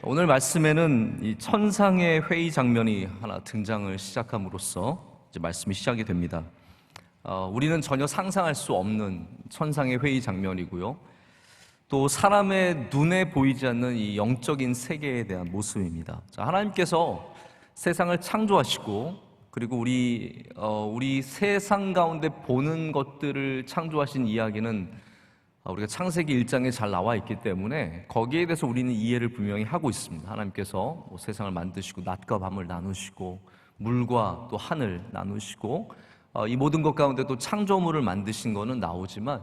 오늘 말씀에는 이 천상의 회의 장면이 하나 등장을 시작함으로써 이제 말씀이 시작이 됩니다. 우리는 전혀 상상할 수 없는 천상의 회의 장면이고요. 또 사람의 눈에 보이지 않는 이 영적인 세계에 대한 모습입니다. 하나님께서 세상을 창조하시고 그리고 우리 세상 가운데 보는 것들을 창조하신 이야기는 우리가 창세기 1장에 잘 나와 있기 때문에 거기에 대해서 우리는 이해를 분명히 하고 있습니다. 하나님께서 세상을 만드시고 낮과 밤을 나누시고 물과 또 하늘 나누시고 이 모든 것 가운데 또 창조물을 만드신 거는 나오지만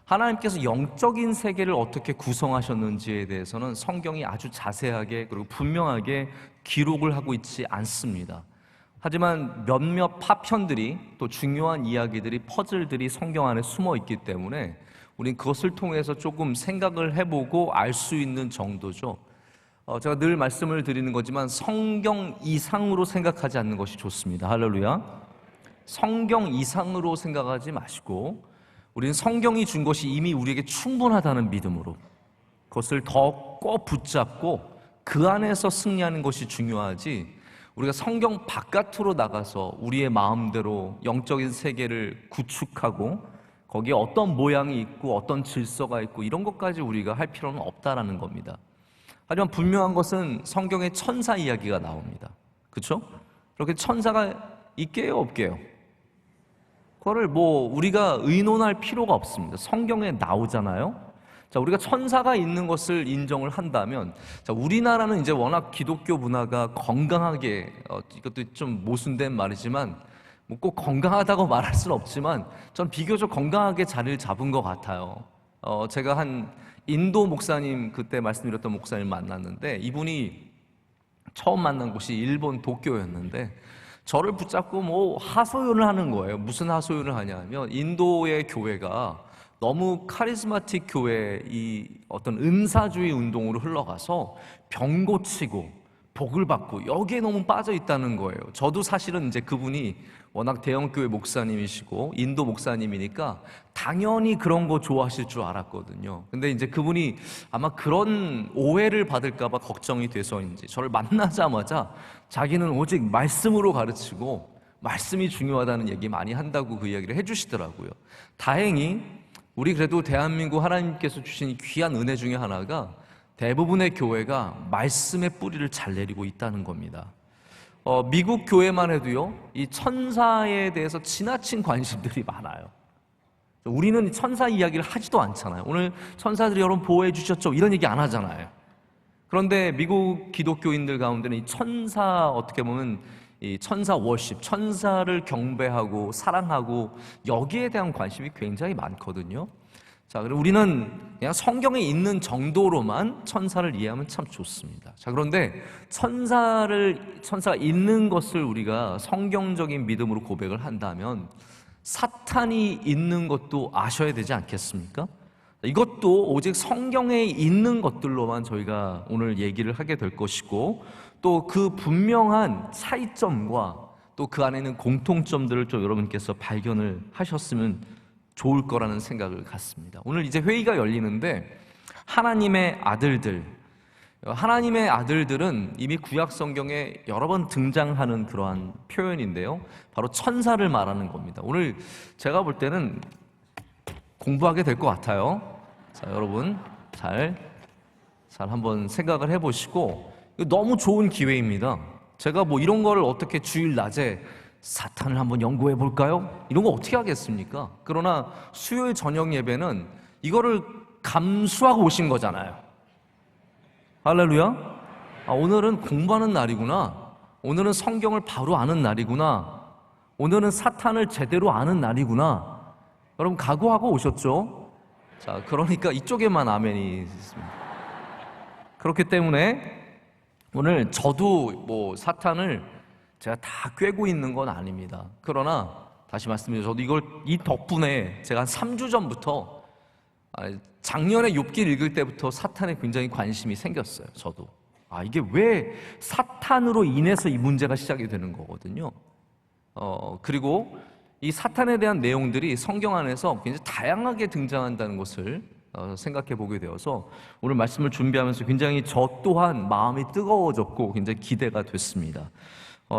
하나님께서 영적인 세계를 어떻게 구성하셨는지에 대해서는 성경이 아주 자세하게 그리고 분명하게 기록을 하고 있지 않습니다. 하지만 몇몇 파편들이 또 중요한 이야기들이 퍼즐들이 성경 안에 숨어 있기 때문에 우린 그것을 통해서 조금 생각을 해보고 알 수 있는 정도죠. 제가 늘 말씀을 드리는 거지만 성경 이상으로 생각하지 않는 것이 좋습니다. 할렐루야. 성경 이상으로 생각하지 마시고 우리는 성경이 준 것이 이미 우리에게 충분하다는 믿음으로 그것을 더 꼭 붙잡고 그 안에서 승리하는 것이 중요하지, 우리가 성경 바깥으로 나가서 우리의 마음대로 영적인 세계를 구축하고 거기에 어떤 모양이 있고 어떤 질서가 있고 이런 것까지 우리가 할 필요는 없다라는 겁니다. 하지만 분명한 것은 성경에 천사 이야기가 나옵니다. 그렇죠? 그렇게 천사가 있게요, 없게요? 그거를 우리가 의논할 필요가 없습니다. 성경에 나오잖아요. 우리가 천사가 있는 것을 인정을 한다면, 우리나라는 이제 워낙 기독교 문화가 건강하게, 이것도 좀 모순된 말이지만 꼭 건강하다고 말할 수는 없지만 전 비교적 건강하게 자리를 잡은 것 같아요. 제가 한 인도 목사님, 그때 말씀드렸던 목사님 만났는데 이분이 처음 만난 곳이 일본 도쿄였는데 저를 붙잡고 하소연을 하는 거예요. 무슨 하소연을 하냐면 인도의 교회가 너무 카리스마틱 교회, 이 어떤 은사주의 운동으로 흘러가서 병 고치고 복을 받고 여기에 너무 빠져 있다는 거예요. 저도 사실은 이제 그분이 워낙 대형교회 목사님이시고 인도 목사님이니까 당연히 그런 거 좋아하실 줄 알았거든요. 근데 이제 그분이 아마 그런 오해를 받을까봐 걱정이 돼서인지 저를 만나자마자 자기는 오직 말씀으로 가르치고 말씀이 중요하다는 얘기 많이 한다고 그 이야기를 해주시더라고요. 다행히 우리 그래도 대한민국 하나님께서 주신 귀한 은혜 중에 하나가 대부분의 교회가 말씀의 뿌리를 잘 내리고 있다는 겁니다. 미국 교회만 해도요, 이 천사에 대해서 지나친 관심들이 많아요. 우리는 천사 이야기를 하지도 않잖아요. 오늘 천사들이 여러분 보호해 주셨죠? 이런 얘기 안 하잖아요. 그런데 미국 기독교인들 가운데는 이 천사, 어떻게 보면 이 천사 워십, 천사를 경배하고 사랑하고 여기에 대한 관심이 굉장히 많거든요. 그리고 우리는 그냥 성경에 있는 정도로만 천사를 이해하면 참 좋습니다. 그런데 천사가 있는 것을 우리가 성경적인 믿음으로 고백을 한다면 사탄이 있는 것도 아셔야 되지 않겠습니까? 이것도 오직 성경에 있는 것들로만 저희가 오늘 얘기를 하게 될 것이고, 또 그 분명한 차이점과 또 그 안에 있는 공통점들을 좀 여러분께서 발견을 하셨으면 좋을 거라는 생각을 갖습니다. 오늘 이제 회의가 열리는데 하나님의 아들들은 이미 구약 성경에 여러 번 등장하는 그러한 표현인데요, 바로 천사를 말하는 겁니다. 오늘 제가 볼 때는 공부하게 될 것 같아요. 여러분 잘 한번 생각을 해보시고, 너무 좋은 기회입니다. 제가 이런 거를 어떻게 주일 낮에 사탄을 한번 연구해 볼까요? 이런 거 어떻게 하겠습니까? 그러나 수요일 저녁 예배는 이거를 감수하고 오신 거잖아요. 할렐루야. 오늘은 공부하는 날이구나. 오늘은 성경을 바로 아는 날이구나. 오늘은 사탄을 제대로 아는 날이구나. 여러분 각오하고 오셨죠? 그러니까 이쪽에만 아멘이 있습니다. 그렇기 때문에 오늘 저도 사탄을 제가 다 꿰고 있는 건 아닙니다. 그러나 다시 말씀드려요. 저도 이 덕분에 제가 한 3주 전부터, 작년에 욥기를 읽을 때부터 사탄에 굉장히 관심이 생겼어요. 저도 이게 왜 사탄으로 인해서 이 문제가 시작이 되는 거거든요. 그리고 이 사탄에 대한 내용들이 성경 안에서 굉장히 다양하게 등장한다는 것을 생각해 보게 되어서 오늘 말씀을 준비하면서 굉장히 저 또한 마음이 뜨거워졌고 굉장히 기대가 됐습니다.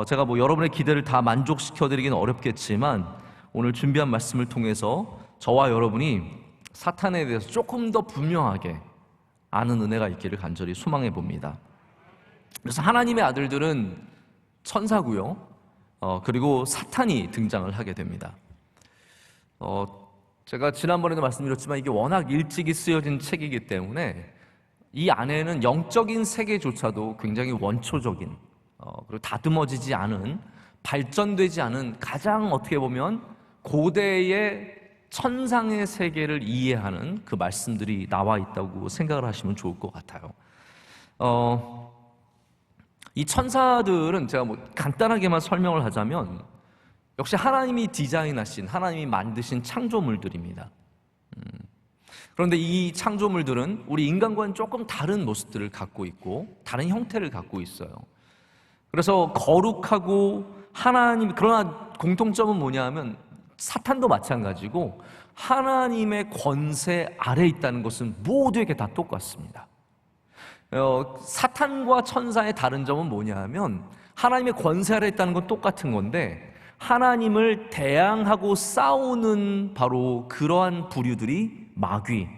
제가 뭐 여러분의 기대를 다 만족시켜 드리기는 어렵겠지만 오늘 준비한 말씀을 통해서 저와 여러분이 사탄에 대해서 조금 더 분명하게 아는 은혜가 있기를 간절히 소망해 봅니다. 그래서 하나님의 아들들은 천사고요. 그리고 사탄이 등장을 하게 됩니다. 제가 지난번에도 말씀드렸지만 이게 워낙 일찍이 쓰여진 책이기 때문에 이 안에는 영적인 세계조차도 굉장히 원초적인 그리고 다듬어지지 않은 발전되지 않은 가장 어떻게 보면 고대의 천상의 세계를 이해하는 그 말씀들이 나와 있다고 생각을 하시면 좋을 것 같아요. 이 천사들은 제가 뭐 간단하게만 설명을 하자면 역시 하나님이 디자인하신, 하나님이 만드신 창조물들입니다. 그런데 이 창조물들은 우리 인간과는 조금 다른 모습들을 갖고 있고 다른 형태를 갖고 있어요. 그래서 거룩하고 하나님, 그러나 공통점은 뭐냐 하면 사탄도 마찬가지고 하나님의 권세 아래 있다는 것은 모두에게 다 똑같습니다. 사탄과 천사의 다른 점은 뭐냐 하면 하나님의 권세 아래 있다는 건 똑같은 건데 하나님을 대항하고 싸우는 바로 그러한 부류들이 마귀,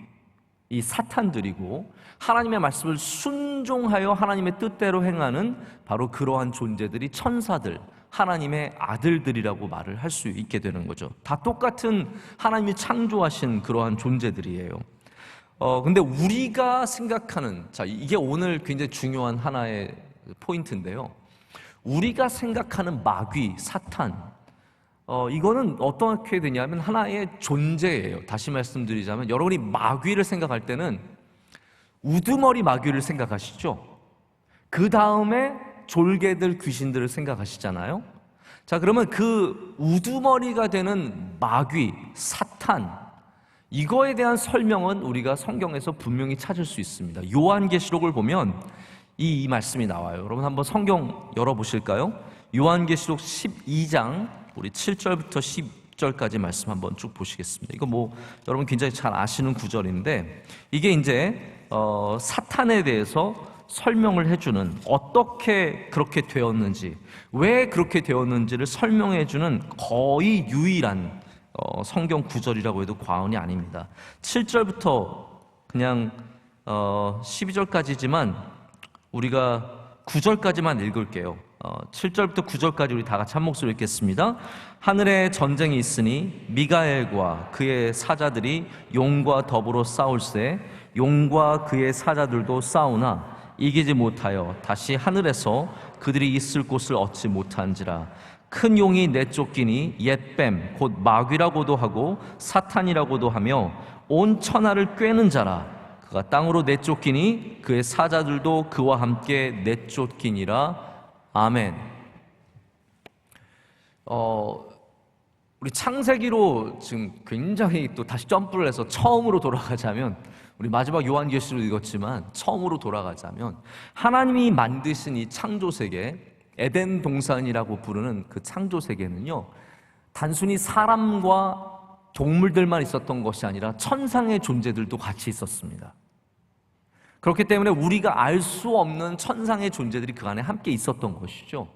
이 사탄들이고 하나님의 말씀을 순종하여 하나님의 뜻대로 행하는 바로 그러한 존재들이 천사들, 하나님의 아들들이라고 말을 할 수 있게 되는 거죠. 다 똑같은 하나님이 창조하신 그러한 존재들이에요. 근데 우리가 생각하는, 자, 이게 오늘 굉장히 중요한 하나의 포인트인데요. 우리가 생각하는 마귀, 사탄, 이거는 어떻게 되냐면 하나의 존재예요. 다시 말씀드리자면 여러분이 마귀를 생각할 때는 우두머리 마귀를 생각하시죠? 그 다음에 졸개들, 귀신들을 생각하시잖아요. 자, 그러면 그 우두머리가 되는 마귀, 사탄, 이거에 대한 설명은 우리가 성경에서 분명히 찾을 수 있습니다. 요한계시록을 보면 이 말씀이 나와요. 여러분 한번 성경 열어보실까요? 요한계시록 12장 우리 7절부터 10절까지 말씀 한번 쭉 보시겠습니다. 이거 뭐 여러분 굉장히 잘 아시는 구절인데 이게 이제 사탄에 대해서 설명을 해주는, 어떻게 그렇게 되었는지, 왜 그렇게 되었는지를 설명해주는 거의 유일한 성경 구절이라고 해도 과언이 아닙니다. 7절부터 그냥 12절까지지만 우리가 9절까지만 읽을게요. 7절부터 9절까지 우리 다 같이 한 목소리로 읽겠습니다. 하늘에 전쟁이 있으니 미가엘과 그의 사자들이 용과 더불어 싸울세 용과 그의 사자들도 싸우나 이기지 못하여 다시 하늘에서 그들이 있을 곳을 얻지 못한지라. 큰 용이 내쫓기니 옛뱀 곧 마귀라고도 하고 사탄이라고도 하며 온 천하를 꿰는 자라. 그가 땅으로 내쫓기니 그의 사자들도 그와 함께 내쫓기니라. 아멘. 우리 창세기로 지금 굉장히 또 다시 점프를 해서 처음으로 돌아가자면, 우리 마지막 요한계시록 읽었지만 처음으로 돌아가자면 하나님이 만드신 이 창조세계, 에덴 동산이라고 부르는 그 창조세계는요, 단순히 사람과 동물들만 있었던 것이 아니라 천상의 존재들도 같이 있었습니다. 그렇기 때문에 우리가 알 수 없는 천상의 존재들이 그 안에 함께 있었던 것이죠.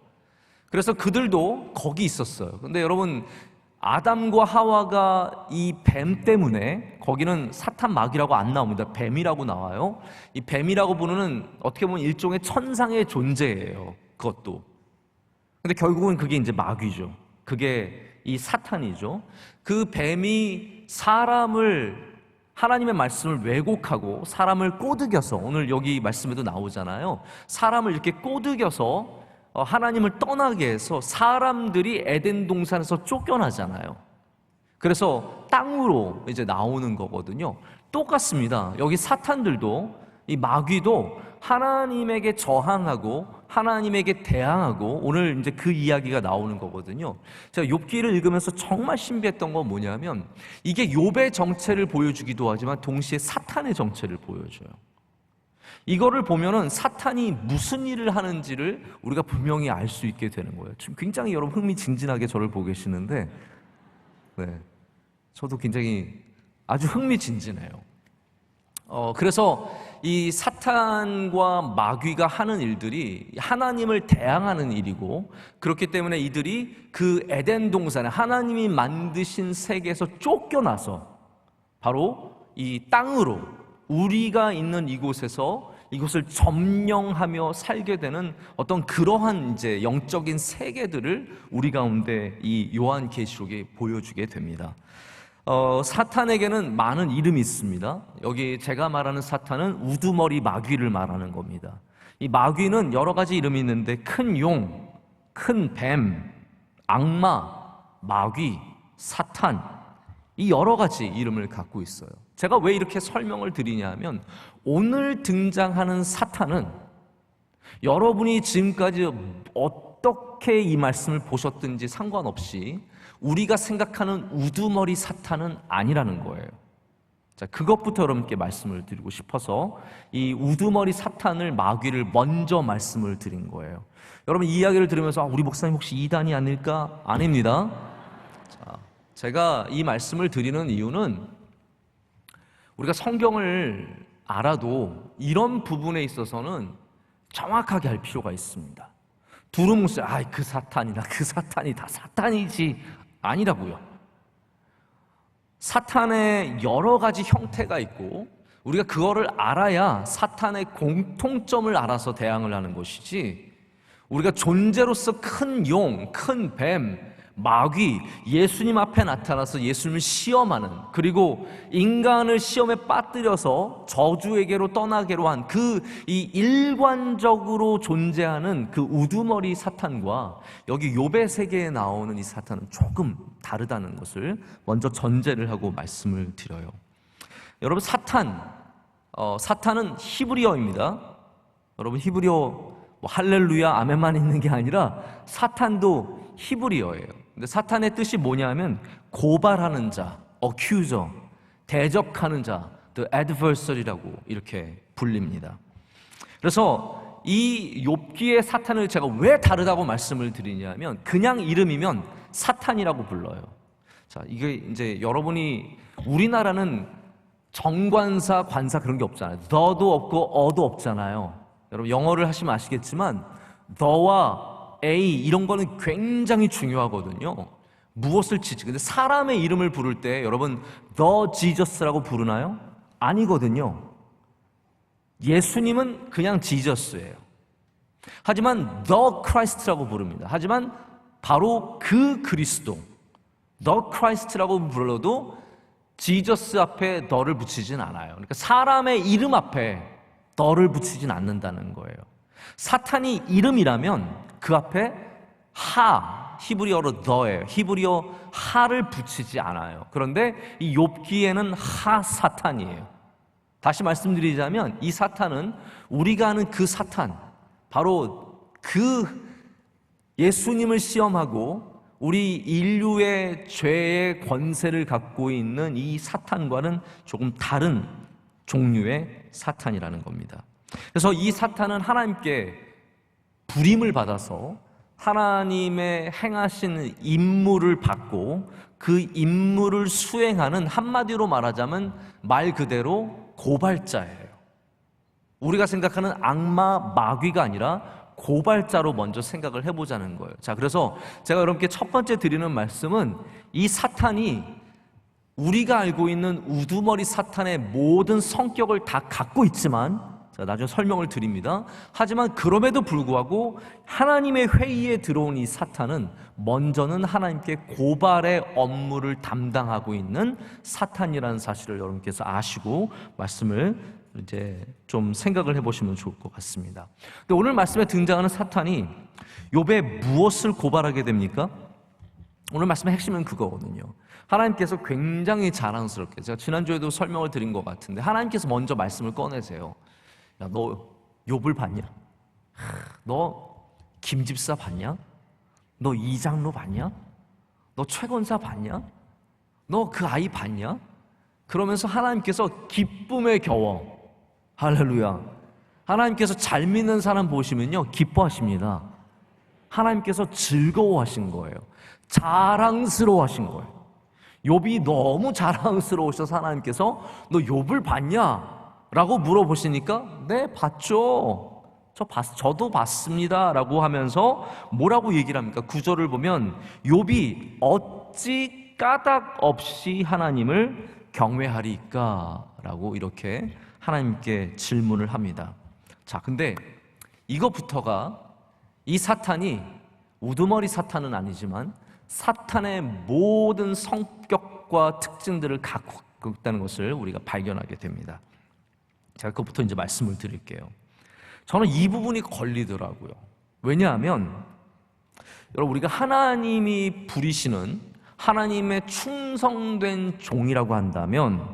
그래서 그들도 거기 있었어요. 근데 여러분, 아담과 하와가 이 뱀 때문에, 거기는 사탄 마귀라고 안 나옵니다. 뱀이라고 나와요. 이 뱀이라고 부르는 어떻게 보면 일종의 천상의 존재예요. 그것도. 근데 결국은 그게 이제 마귀죠. 그게 이 사탄이죠. 그 뱀이 사람을, 하나님의 말씀을 왜곡하고 사람을 꼬드겨서, 오늘 여기 말씀에도 나오잖아요. 사람을 이렇게 꼬드겨서 하나님을 떠나게 해서 사람들이 에덴 동산에서 쫓겨나잖아요. 그래서 땅으로 이제 나오는 거거든요. 똑같습니다. 여기 사탄들도, 이 마귀도 하나님에게 저항하고 하나님에게 대항하고, 오늘 이제 그 이야기가 나오는 거거든요. 제가 욥기를 읽으면서 정말 신비했던 건 뭐냐면, 이게 욥의 정체를 보여주기도 하지만 동시에 사탄의 정체를 보여줘요. 이거를 보면은 사탄이 무슨 일을 하는지를 우리가 분명히 알 수 있게 되는 거예요. 지금 굉장히 여러분 흥미진진하게 저를 보고 계시는데, 네, 저도 굉장히 아주 흥미진진해요. 그래서 이 사탄과 마귀가 하는 일들이 하나님을 대항하는 일이고, 그렇기 때문에 이들이 그 에덴 동산에 하나님이 만드신 세계에서 쫓겨나서 바로 이 땅으로, 우리가 있는 이곳에서 이곳을 점령하며 살게 되는 어떤 그러한 이제 영적인 세계들을 우리 가운데 이 요한계시록에 보여주게 됩니다. 사탄에게는 많은 이름이 있습니다. 여기 제가 말하는 사탄은 우두머리 마귀를 말하는 겁니다. 이 마귀는 여러 가지 이름이 있는데 큰 용, 큰 뱀, 악마, 마귀, 사탄, 이 여러 가지 이름을 갖고 있어요. 제가 왜 이렇게 설명을 드리냐면, 오늘 등장하는 사탄은 여러분이 지금까지 어떻게 이 말씀을 보셨든지 상관없이 우리가 생각하는 우두머리 사탄은 아니라는 거예요. 자, 그것부터 여러분께 말씀을 드리고 싶어서 이 우두머리 사탄을, 마귀를 먼저 말씀을 드린 거예요. 여러분, 이 이야기를 들으면서 우리 목사님 혹시 이단이 아닐까? 아닙니다. 자, 제가 이 말씀을 드리는 이유는 우리가 성경을 알아도 이런 부분에 있어서는 정확하게 할 필요가 있습니다. 두루뭉술, 그 사탄이다, 그 사탄이 다 사탄이지, 아니라고요. 사탄의 여러 가지 형태가 있고 우리가 그거를 알아야 사탄의 공통점을 알아서 대항을 하는 것이지, 우리가 존재로서 큰 용, 큰 뱀, 마귀, 예수님 앞에 나타나서 예수님을 시험하는, 그리고 인간을 시험에 빠뜨려서 저주에게로 떠나게로 한 이 일관적으로 존재하는 그 우두머리 사탄과 여기 욥의 세계에 나오는 이 사탄은 조금 다르다는 것을 먼저 전제를 하고 말씀을 드려요. 여러분, 사탄은 히브리어입니다. 여러분, 히브리어 할렐루야 아멘만 있는 게 아니라 사탄도 히브리어예요. 근데 사탄의 뜻이 뭐냐면 고발하는 자, accuser, 대적하는 자, the adversary라고 이렇게 불립니다. 그래서 이 욥기의 사탄을 제가 왜 다르다고 말씀을 드리냐면, 그냥 이름이면 사탄이라고 불러요. 자, 이게 이제 여러분이, 우리나라는 정관사, 관사 그런 게 없잖아요. the도 없고 어도 없잖아요. 여러분 영어를 하시면 아시겠지만 the와 A 이런 거는 굉장히 중요하거든요. 무엇을 치지? 근데 사람의 이름을 부를 때 여러분 the Jesus라고 부르나요? 아니거든요. 예수님은 그냥 지저스예요. 하지만 the Christ라고 부릅니다. 하지만 바로 그 그리스도, the Christ라고 불러도 지저스 앞에 the를 붙이진 않아요. 그러니까 사람의 이름 앞에 the를 붙이진 않는다는 거예요. 사탄이 이름이라면 그 앞에 히브리어로 the예요. 히브리어 하를 붙이지 않아요. 그런데 이 욥기에는 사탄이에요. 다시 말씀드리자면 이 사탄은 우리가 아는 그 사탄, 바로 그 예수님을 시험하고 우리 인류의 죄의 권세를 갖고 있는 이 사탄과는 조금 다른 종류의 사탄이라는 겁니다. 그래서 이 사탄은 하나님께 부림을 받아서 하나님의 행하신 임무를 받고 그 임무를 수행하는, 한마디로 말하자면 말 그대로 고발자예요. 우리가 생각하는 악마, 마귀가 아니라 고발자로 먼저 생각을 해보자는 거예요. 자, 그래서 제가 여러분께 첫 번째 드리는 말씀은 이 사탄이 우리가 알고 있는 우두머리 사탄의 모든 성격을 다 갖고 있지만, 나중에 설명을 드립니다. 하지만 그럼에도 불구하고 하나님의 회의에 들어온 이 사탄은 먼저는 하나님께 고발의 업무를 담당하고 있는 사탄이라는 사실을 여러분께서 아시고 말씀을 이제 좀 생각을 해보시면 좋을 것 같습니다. 근데 오늘 말씀에 등장하는 사탄이 욥에 무엇을 고발하게 됩니까? 오늘 말씀의 핵심은 그거거든요. 하나님께서 굉장히 자랑스럽게, 제가 지난주에도 설명을 드린 것 같은데 하나님께서 먼저 말씀을 꺼내세요. 야, 너 욥을 봤냐? 너 김집사 봤냐? 너 이장로 봤냐? 너 최건사 봤냐? 너 그 아이 봤냐? 그러면서 하나님께서 기쁨에 겨워, 할렐루야, 하나님께서 잘 믿는 사람 보시면요 기뻐하십니다. 하나님께서 즐거워하신 거예요. 자랑스러워하신 거예요. 욥이 너무 자랑스러우셔서 하나님께서 너 욥을 봤냐? 라고 물어보시니까 네, 봤죠. 저도 봤습니다. 라고 하면서 뭐라고 얘기를 합니까? 구절을 보면 욥이 어찌 까닭 없이 하나님을 경외하리까? 라고 이렇게 하나님께 질문을 합니다. 자, 근데 이것부터가 이 사탄이 우두머리 사탄은 아니지만 사탄의 모든 성격과 특징들을 갖고 있다는 것을 우리가 발견하게 됩니다. 제가 그것부터 이제 말씀을 드릴게요. 저는 이 부분이 걸리더라고요. 왜냐하면 여러분, 우리가 하나님이 부리시는 하나님의 충성된 종이라고 한다면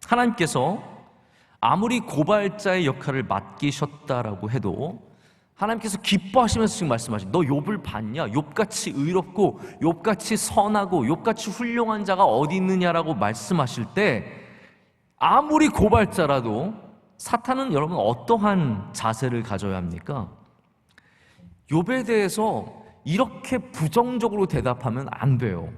하나님께서 아무리 고발자의 역할을 맡기셨다라고 해도 하나님께서 기뻐하시면서 지금 말씀하신, 너 욥을 봤냐? 욥같이 의롭고 욥같이 선하고 욥같이 훌륭한 자가 어디 있느냐라고 말씀하실 때 아무리 고발자라도 사탄은 여러분 어떠한 자세를 가져야 합니까? 욥에 대해서 이렇게 부정적으로 대답하면 안 돼요.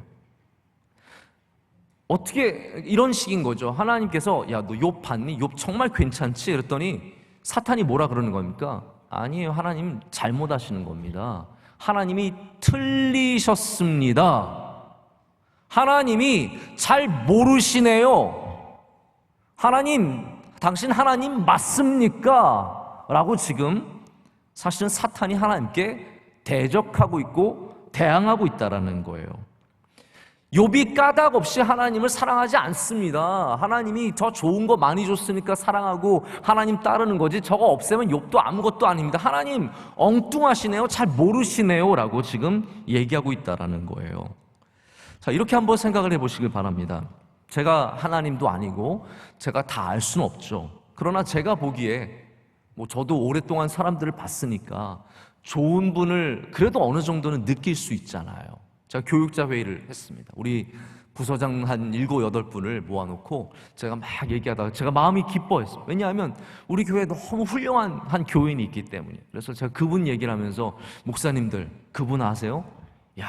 어떻게 이런 식인 거죠. 하나님께서 야, 너 욥 봤니? 욥 정말 괜찮지? 그랬더니 사탄이 뭐라 그러는 겁니까? 아니에요. 하나님 잘못하시는 겁니다. 하나님이 틀리셨습니다. 하나님이 잘 모르시네요. 당신 하나님 맞습니까? 라고 지금 사실은 사탄이 하나님께 대적하고 있고 대항하고 있다라는 거예요. 욥이 까닭 없이 하나님을 사랑하지 않습니다. 하나님이 더 좋은 거 많이 줬으니까 사랑하고 하나님 따르는 거지, 저거 없애면 욥도 아무것도 아닙니다. 하나님 엉뚱하시네요. 잘 모르시네요. 라고 지금 얘기하고 있다라는 거예요. 자, 이렇게 한번 생각을 해보시길 바랍니다. 제가 하나님도 아니고 제가 다 알 수는 없죠. 그러나 제가 보기에 저도 오랫동안 사람들을 봤으니까 좋은 분을 그래도 어느 정도는 느낄 수 있잖아요. 제가 교육자 회의를 했습니다. 우리 부서장 한 7, 8분을 모아놓고 제가 막 얘기하다가 제가 마음이 기뻐했어요. 왜냐하면 우리 교회에 너무 훌륭한 한 교인이 있기 때문에. 그래서 제가 그분 얘기를 하면서, 목사님들 그분 아세요? 야,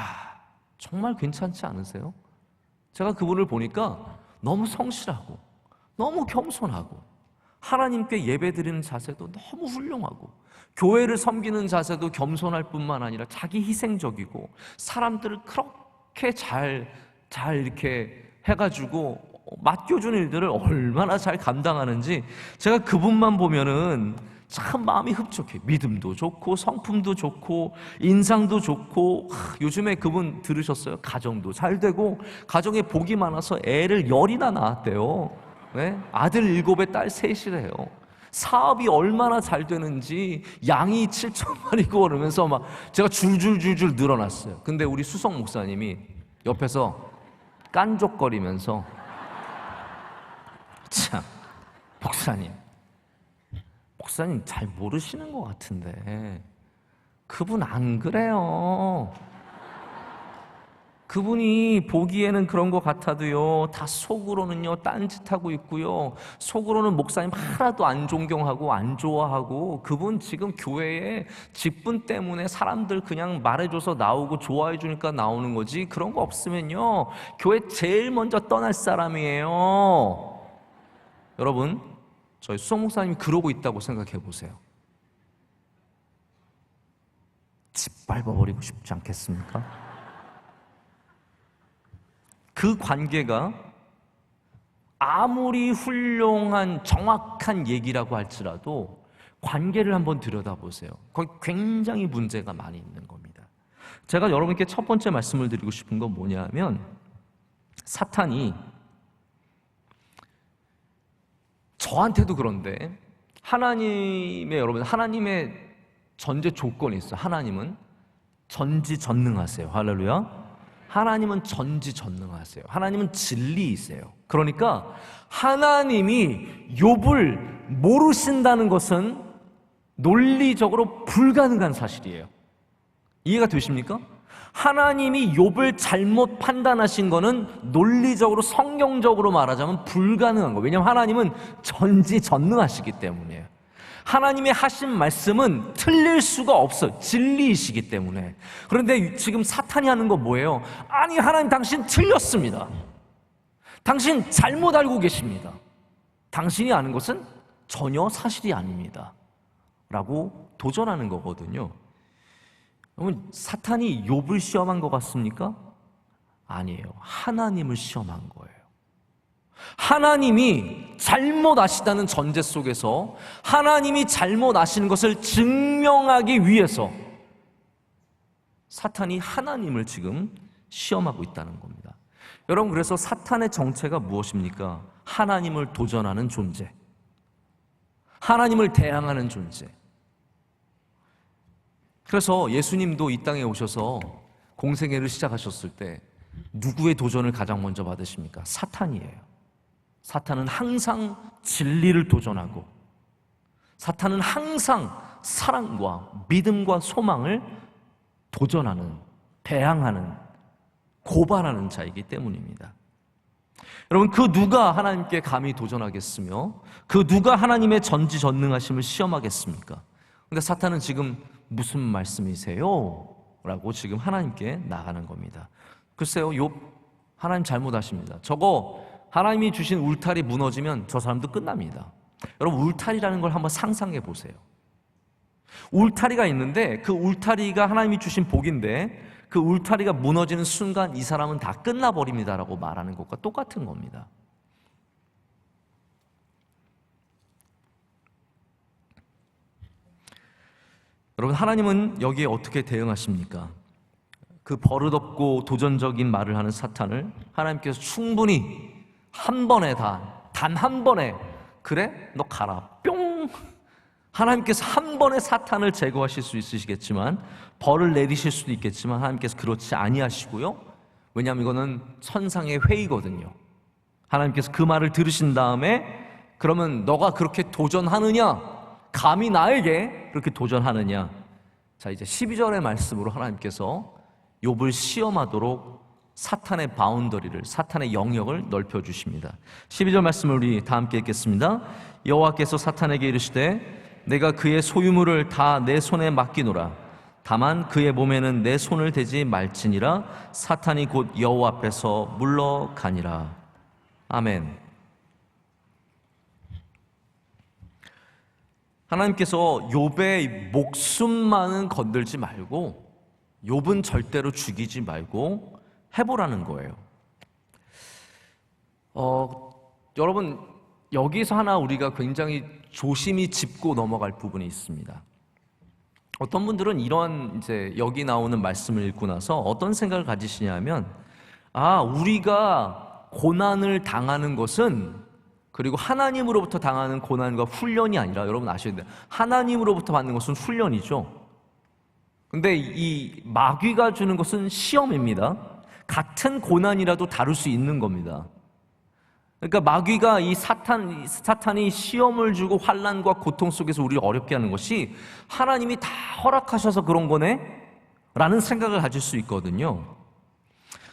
정말 괜찮지 않으세요? 제가 그분을 보니까 너무 성실하고 너무 겸손하고 하나님께 예배드리는 자세도 너무 훌륭하고 교회를 섬기는 자세도 겸손할 뿐만 아니라 자기 희생적이고 사람들을 그렇게 잘 이렇게 해가지고 맡겨준 일들을 얼마나 잘 감당하는지 제가 그분만 보면은 참 마음이 흡족해. 믿음도 좋고 성품도 좋고 인상도 좋고, 요즘에 그분 들으셨어요? 가정도 잘 되고 가정에 복이 많아서 애를 10이나 낳았대요. 네? 아들 7에 딸 3이래요. 사업이 얼마나 잘 되는지 양이 7천마리고 그러면서 막 제가 줄줄줄줄 늘어났어요. 근데 우리 수석 목사님이 옆에서 깐족거리면서, 참, 목사님 잘 모르시는 것 같은데 그분 안 그래요. 그분이 보기에는 그런 것 같아도요, 다 속으로는요 딴짓하고 있고요, 속으로는 목사님 하나도 안 존경하고 안 좋아하고, 그분 지금 교회에 직분 때문에 사람들 그냥 말해줘서 나오고 좋아해 주니까 나오는 거지, 그런 거 없으면요 교회 제일 먼저 떠날 사람이에요. 여러분, 저희 수석 목사님이 그러고 있다고 생각해 보세요. 짓밟아버리고 싶지 않겠습니까? 그 관계가 아무리 훌륭한 정확한 얘기라고 할지라도 관계를 한번 들여다보세요. 거기 굉장히 문제가 많이 있는 겁니다. 제가 여러분께 첫 번째 말씀을 드리고 싶은 건 뭐냐면, 사탄이 저한테도 그런데 하나님의 전제 조건이 있어요. 하나님은 전지전능하세요. 할렐루야. 하나님은 전지전능하세요. 하나님은 진리이세요. 그러니까 하나님이 욥을 모르신다는 것은 논리적으로 불가능한 사실이에요. 이해가 되십니까? 하나님이 욥을 잘못 판단하신 거는 논리적으로, 성경적으로 말하자면 불가능한 거예요. 왜냐하면 하나님은 전지전능하시기 때문이에요. 하나님의 하신 말씀은 틀릴 수가 없어요. 진리이시기 때문에. 그런데 지금 사탄이 하는 건 뭐예요? 아니, 하나님 당신 틀렸습니다. 당신 잘못 알고 계십니다. 당신이 아는 것은 전혀 사실이 아닙니다 라고 도전하는 거거든요. 여러분, 사탄이 욥을 시험한 것 같습니까? 아니에요. 하나님을 시험한 거예요. 하나님이 잘못 아시다는 전제 속에서 하나님이 잘못 아시는 것을 증명하기 위해서 사탄이 하나님을 지금 시험하고 있다는 겁니다. 여러분, 그래서 사탄의 정체가 무엇입니까? 하나님을 도전하는 존재, 하나님을 대항하는 존재. 그래서 예수님도 이 땅에 오셔서 공생애를 시작하셨을 때 누구의 도전을 가장 먼저 받으십니까? 사탄이에요. 사탄은 항상 진리를 도전하고, 사탄은 항상 사랑과 믿음과 소망을 도전하는, 대항하는, 고발하는 자이기 때문입니다. 여러분, 그 누가 하나님께 감히 도전하겠으며 그 누가 하나님의 전지전능하심을 시험하겠습니까? 근데 사탄은 지금 무슨 말씀이세요? 라고 지금 하나님께 나가는 겁니다. 글쎄요, 욥 하나님 잘못 아십니다. 저거 하나님이 주신 울타리 무너지면 저 사람도 끝납니다. 여러분, 울타리라는 걸 한번 상상해 보세요. 울타리가 있는데 그 울타리가 하나님이 주신 복인데 그 울타리가 무너지는 순간 이 사람은 다 끝나버립니다라고 말하는 것과 똑같은 겁니다. 여러분, 하나님은 여기에 어떻게 대응하십니까? 그 버릇없고 도전적인 말을 하는 사탄을 하나님께서 충분히 한 번에 단 한 번에, 그래? 너 가라, 뿅! 하나님께서 한 번에 사탄을 제거하실 수 있으시겠지만, 벌을 내리실 수도 있겠지만 하나님께서 그렇지 아니하시고요. 왜냐하면 이거는 천상의 회의거든요. 하나님께서 그 말을 들으신 다음에, 그러면 너가 그렇게 도전하느냐? 감히 나에게 그렇게 도전하느냐? 자, 이제 12절의 말씀으로 하나님께서 욥을 시험하도록 사탄의 바운더리를, 사탄의 영역을 넓혀주십니다. 12절 말씀을 우리 다 함께 읽겠습니다. 여호와께서 사탄에게 이르시되 내가 그의 소유물을 다 내 손에 맡기노라. 다만 그의 몸에는 내 손을 대지 말지니라. 사탄이 곧 여호와 앞에서 물러가니라. 아멘. 하나님께서 욥의 목숨만은 건들지 말고, 욥은 절대로 죽이지 말고 해보라는 거예요. 여러분, 여기서 하나 우리가 굉장히 조심히 짚고 넘어갈 부분이 있습니다. 어떤 분들은 이런 이제 여기 나오는 말씀을 읽고 나서 어떤 생각을 가지시냐면, 우리가 고난을 당하는 것은, 그리고 하나님으로부터 당하는 고난과 훈련이 아니라, 여러분 아셔야 돼요. 하나님으로부터 받는 것은 훈련이죠. 근데 이 마귀가 주는 것은 시험입니다. 같은 고난이라도 다룰 수 있는 겁니다. 그러니까 마귀가 이 사탄이 시험을 주고 환난과 고통 속에서 우리를 어렵게 하는 것이 하나님이 다 허락하셔서 그런 거네? 라는 생각을 가질 수 있거든요.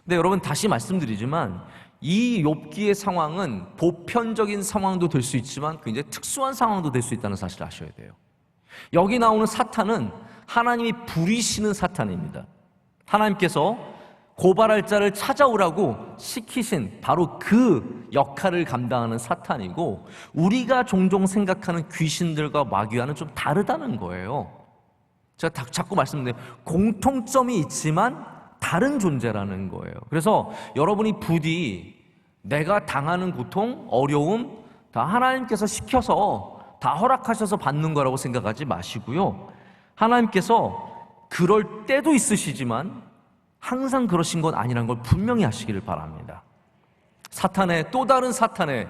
근데 여러분, 다시 말씀드리지만 이 욥기의 상황은 보편적인 상황도 될 수 있지만 굉장히 특수한 상황도 될 수 있다는 사실을 아셔야 돼요. 여기 나오는 사탄은 하나님이 부리시는 사탄입니다. 하나님께서 고발할 자를 찾아오라고 시키신 바로 그 역할을 감당하는 사탄이고, 우리가 종종 생각하는 귀신들과 마귀와는 좀 다르다는 거예요. 제가 자꾸 말씀드려요. 공통점이 있지만 다른 존재라는 거예요. 그래서 여러분이 부디 내가 당하는 고통, 어려움 다 하나님께서 시켜서 다 허락하셔서 받는 거라고 생각하지 마시고요. 하나님께서 그럴 때도 있으시지만 항상 그러신 건 아니라는 걸 분명히 하시기를 바랍니다. 사탄의, 또 다른 사탄의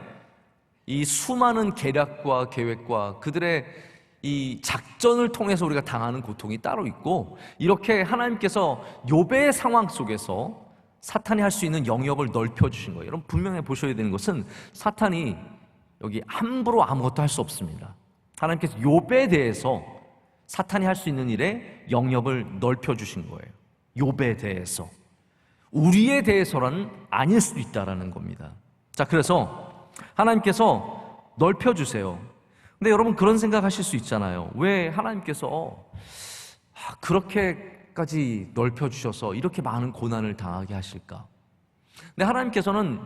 이 수많은 계략과 계획과 그들의 이 작전을 통해서 우리가 당하는 고통이 따로 있고, 이렇게 하나님께서 욥의 상황 속에서 사탄이 할 수 있는 영역을 넓혀주신 거예요. 여러분, 분명히 보셔야 되는 것은 사탄이 여기 함부로 아무것도 할 수 없습니다. 하나님께서 욥에 대해서 사탄이 할 수 있는 일에 영역을 넓혀주신 거예요. 욥에 대해서. 우리에 대해서는 아닐 수도 있다는 겁니다. 자, 그래서 하나님께서 넓혀주세요. 근데 여러분, 그런 생각하실 수 있잖아요. 왜 하나님께서 그렇게까지 넓혀주셔서 이렇게 많은 고난을 당하게 하실까? 근데 하나님께서는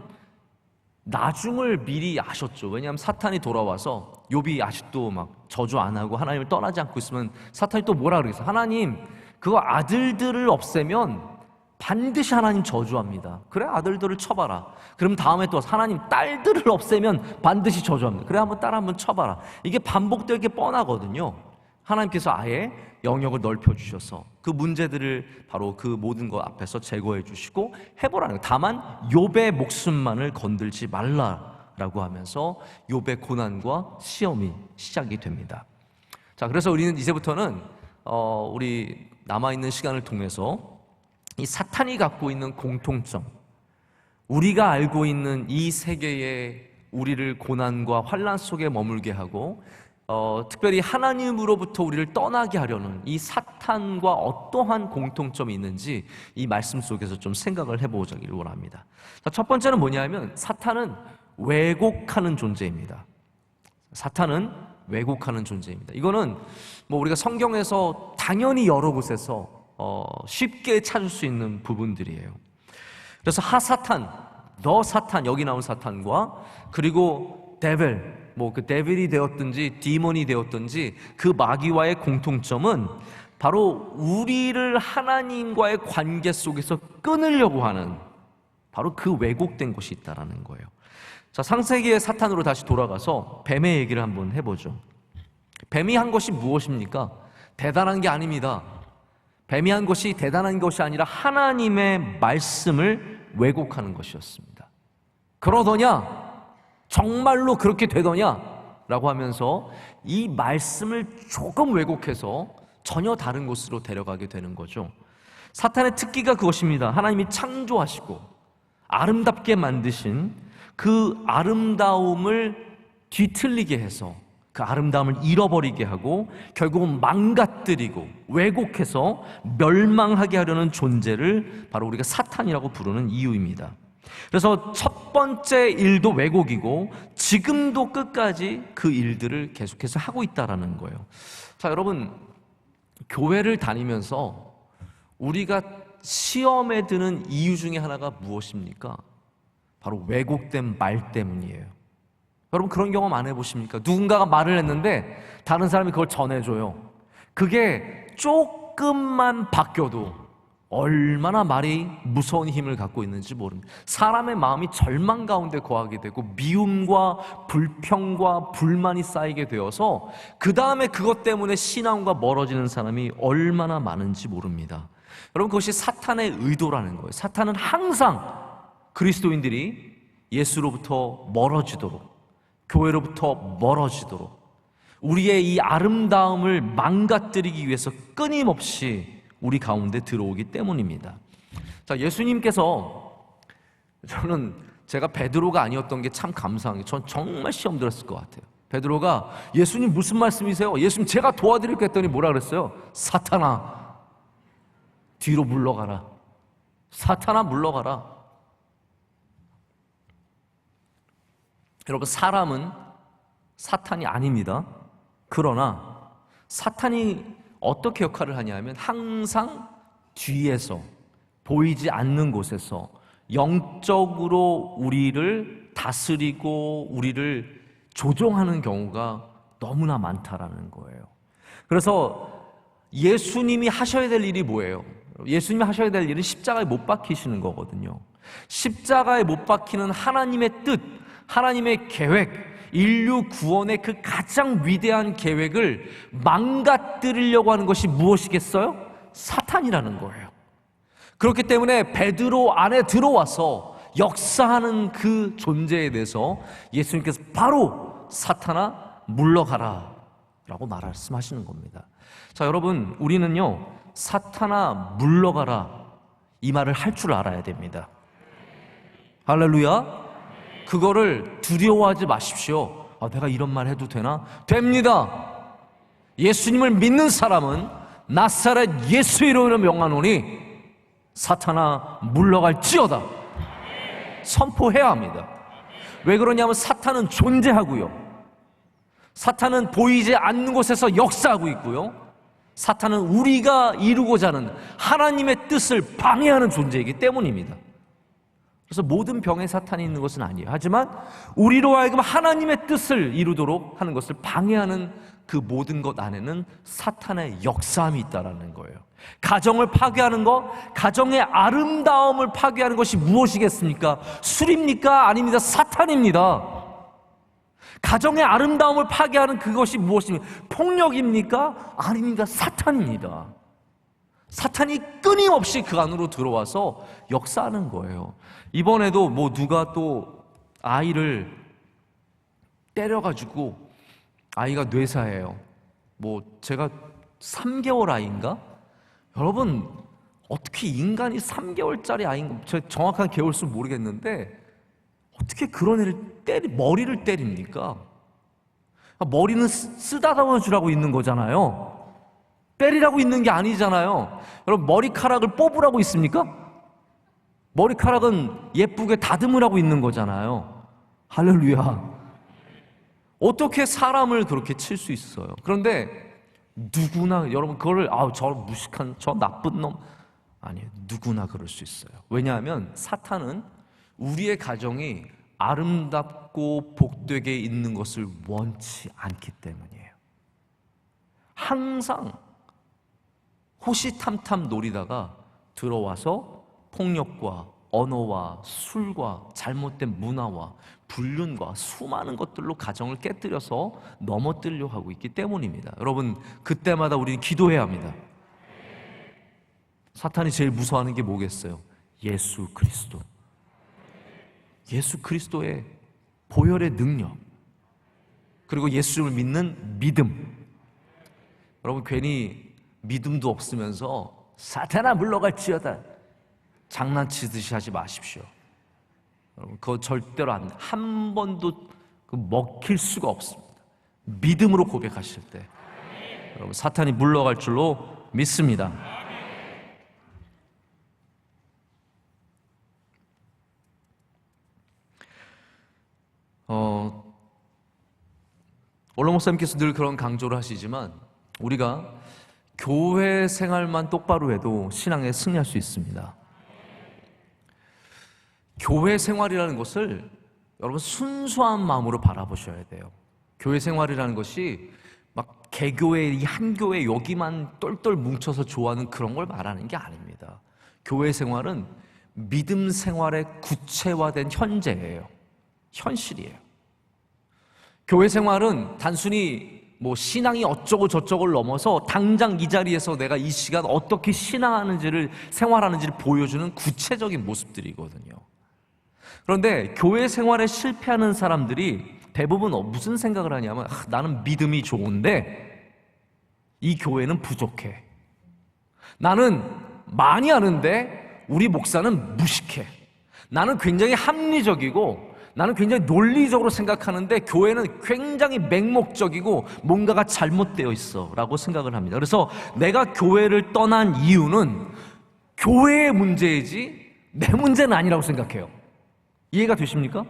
나중을 미리 아셨죠. 왜냐하면 사탄이 돌아와서 욥이 아직도 막 저주 안 하고 하나님을 떠나지 않고 있으면 사탄이 또 뭐라 그러겠어요? 하나님, 그거 아들들을 없애면 반드시 하나님 저주합니다. 그래, 아들들을 쳐봐라. 그럼 다음에 또 하나님, 딸들을 없애면 반드시 저주합니다. 그래, 한번 딸 한번 쳐봐라. 이게 반복될 게 뻔하거든요. 하나님께서 아예 영역을 넓혀주셔서 그 문제들을 바로 그 모든 것 앞에서 제거해 주시고 해보라는 거예요. 다만 욥의 목숨만을 건들지 말라라고 하면서 욥의 고난과 시험이 시작이 됩니다. 자, 그래서 우리는 이제부터는 우리 남아있는 시간을 통해서 이 사탄이 갖고 있는 공통점, 우리가 알고 있는 이 세계에 우리를 고난과 환난 속에 머물게 하고 특별히 하나님으로부터 우리를 떠나게 하려는 이 사탄과 어떠한 공통점이 있는지 이 말씀 속에서 좀 생각을 해보자기를 원합니다. 자, 첫 번째는 뭐냐면 사탄은 왜곡하는 존재입니다. 사탄은 왜곡하는 존재입니다. 이거는 뭐 우리가 성경에서 당연히 여러 곳에서 쉽게 찾을 수 있는 부분들이에요. 그래서 하사탄, 너 사탄, 여기 나온 사탄과 그리고 데빌, 뭐 그 데빌이 되었든지 디몬이 되었든지 그 마귀와의 공통점은 바로 우리를 하나님과의 관계 속에서 끊으려고 하는 바로 그 왜곡된 것이 있다라는 거예요. 자, 창세기의 사탄으로 다시 돌아가서 뱀의 얘기를 한번 해보죠. 뱀이 한 것이 무엇입니까? 대단한 게 아닙니다. 뱀이 한 것이 대단한 것이 아니라 하나님의 말씀을 왜곡하는 것이었습니다. 그러더냐? 정말로 그렇게 되더냐? 라고 하면서 이 말씀을 조금 왜곡해서 전혀 다른 곳으로 데려가게 되는 거죠. 사탄의 특기가 그것입니다. 하나님이 창조하시고 아름답게 만드신 그 아름다움을 뒤틀리게 해서 그 아름다움을 잃어버리게 하고 결국은 망가뜨리고 왜곡해서 멸망하게 하려는 존재를 바로 우리가 사탄이라고 부르는 이유입니다. 그래서 첫 번째 일도 왜곡이고 지금도 끝까지 그 일들을 계속해서 하고 있다는 거예요. 자, 여러분, 교회를 다니면서 우리가 시험에 드는 이유 중에 하나가 무엇입니까? 바로 왜곡된 말 때문이에요. 여러분, 그런 경험 안 해보십니까? 누군가가 말을 했는데 다른 사람이 그걸 전해줘요. 그게 조금만 바뀌어도 얼마나 말이 무서운 힘을 갖고 있는지 모릅니다. 사람의 마음이 절망 가운데 거하게 되고 미움과 불평과 불만이 쌓이게 되어서 그 다음에 그것 때문에 신앙과 멀어지는 사람이 얼마나 많은지 모릅니다. 여러분, 그것이 사탄의 의도라는 거예요. 사탄은 항상 그리스도인들이 예수로부터 멀어지도록, 교회로부터 멀어지도록, 우리의 이 아름다움을 망가뜨리기 위해서 끊임없이 우리 가운데 들어오기 때문입니다. 자, 예수님께서, 저는 제가 베드로가 아니었던 게 참 감사한 게, 전 정말 시험 들었을 것 같아요. 베드로가 예수님 무슨 말씀이세요? 예수님 제가 도와드릴까 했더니 뭐라 그랬어요? 사탄아, 뒤로 물러가라. 사탄아, 물러가라. 여러분, 사람은 사탄이 아닙니다. 그러나 사탄이 어떻게 역할을 하냐면 항상 뒤에서, 보이지 않는 곳에서 영적으로 우리를 다스리고 우리를 조종하는 경우가 너무나 많다라는 거예요. 그래서 예수님이 하셔야 될 일이 뭐예요? 예수님이 하셔야 될 일은 십자가에 못 박히시는 거거든요. 십자가에 못 박히는 하나님의 뜻, 하나님의 계획, 인류 구원의 그 가장 위대한 계획을 망가뜨리려고 하는 것이 무엇이겠어요? 사탄이라는 거예요. 그렇기 때문에 베드로 안에 들어와서 역사하는 그 존재에 대해서 예수님께서 바로 사탄아, 물러가라 라고 말씀하시는 겁니다. 자, 여러분, 우리는요, 사탄아, 물러가라, 이 말을 할 줄 알아야 됩니다. 할렐루야. 그거를 두려워하지 마십시오. 아, 내가 이런 말 해도 되나? 됩니다. 예수님을 믿는 사람은 나사렛 예수 이름으로 명하노니 사탄아, 물러갈지어다 선포해야 합니다. 왜 그러냐면 사탄은 존재하고요, 사탄은 보이지 않는 곳에서 역사하고 있고요, 사탄은 우리가 이루고자 하는 하나님의 뜻을 방해하는 존재이기 때문입니다. 그래서 모든 병에 사탄이 있는 것은 아니에요. 하지만 우리로 하여금 하나님의 뜻을 이루도록 하는 것을 방해하는 그 모든 것 안에는 사탄의 역사함이 있다라는 거예요. 가정을 파괴하는 것, 가정의 아름다움을 파괴하는 것이 무엇이겠습니까? 술입니까? 아닙니다. 사탄입니다. 가정의 아름다움을 파괴하는 그것이 무엇입니까? 폭력입니까? 아닙니다. 사탄입니다. 사탄이 끊임없이 그 안으로 들어와서 역사하는 거예요. 이번에도 뭐 누가 또 아이를 때려가지고 아이가 뇌사예요. 뭐 제가 3개월 아이인가? 여러분 어떻게 인간이 3개월짜리 아이인가? 제가 정확한 개월수 모르겠는데 어떻게 그런 애를 머리를 때립니까? 머리는 쓰다듬어 주라고 있는 거잖아요. 때리라고 있는 게 아니잖아요. 여러분 머리카락을 뽑으라고 있습니까? 머리카락은 예쁘게 다듬으라고 있는 거잖아요. 할렐루야. 어떻게 사람을 그렇게 칠 수 있어요? 그런데 누구나 여러분 그거를 저 무식한 저 나쁜 놈 아니에요. 누구나 그럴 수 있어요. 왜냐하면 사탄은 우리의 가정이 아름답고 복되게 있는 것을 원치 않기 때문이에요. 항상 호시탐탐 노리다가 들어와서 폭력과 언어와 술과 잘못된 문화와 불륜과 수많은 것들로 가정을 깨뜨려서 넘어뜨려 하고 있기 때문입니다. 여러분 그때마다 우리는 기도해야 합니다. 사탄이 제일 무서워하는 게 뭐겠어요? 예수 그리스도. 예수 그리스도의 보혈의 능력, 그리고 예수를 믿는 믿음. 여러분 괜히 믿음도 없으면서 사탄아 물러갈지어다 장난치듯이 하지 마십시오. 여러분 그거 절대로 한 번도 먹힐 수가 없습니다. 믿음으로 고백하실 때 여러분 사탄이 물러갈 줄로 믿습니다. 원로 목사님께서 늘 그런 강조를 하시지만 우리가 교회 생활만 똑바로 해도 신앙에 승리할 수 있습니다. 교회 생활이라는 것을 여러분 순수한 마음으로 바라보셔야 돼요. 교회 생활이라는 것이 막 개교회 이 한 교회 여기만 똘똘 뭉쳐서 좋아하는 그런 걸 말하는 게 아닙니다. 교회 생활은 믿음 생활의 구체화된 현재예요. 현실이에요. 교회 생활은 단순히 뭐 신앙이 어쩌고 저쩌고를 넘어서 당장 이 자리에서 내가 이 시간 어떻게 신앙하는지를 생활하는지를 보여주는 구체적인 모습들이거든요. 그런데 교회 생활에 실패하는 사람들이 대부분 무슨 생각을 하냐면 나는 믿음이 좋은데 이 교회는 부족해. 나는 많이 아는데 우리 목사는 무식해. 나는 굉장히 합리적이고 나는 굉장히 논리적으로 생각하는데 교회는 굉장히 맹목적이고 뭔가가 잘못되어 있어 라고 생각을 합니다. 그래서 내가 교회를 떠난 이유는 교회의 문제이지 내 문제는 아니라고 생각해요. 이해가 되십니까?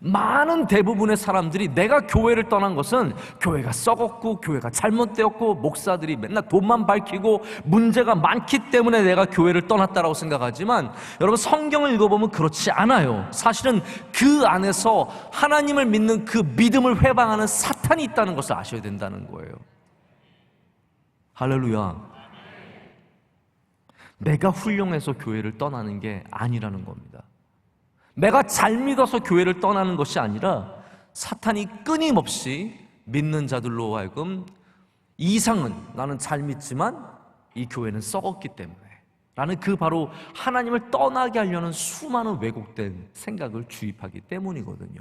많은 대부분의 사람들이 내가 교회를 떠난 것은 교회가 썩었고 교회가 잘못되었고 목사들이 맨날 돈만 밝히고 문제가 많기 때문에 내가 교회를 떠났다라고 생각하지만 여러분 성경을 읽어보면 그렇지 않아요. 사실은 그 안에서 하나님을 믿는 그 믿음을 회방하는 사탄이 있다는 것을 아셔야 된다는 거예요. 할렐루야. 내가 훌륭해서 교회를 떠나는 게 아니라는 겁니다. 내가 잘 믿어서 교회를 떠나는 것이 아니라 사탄이 끊임없이 믿는 자들로 하여금 이상은 나는 잘 믿지만 이 교회는 썩었기 때문에 라는 그 바로 하나님을 떠나게 하려는 수많은 왜곡된 생각을 주입하기 때문이거든요.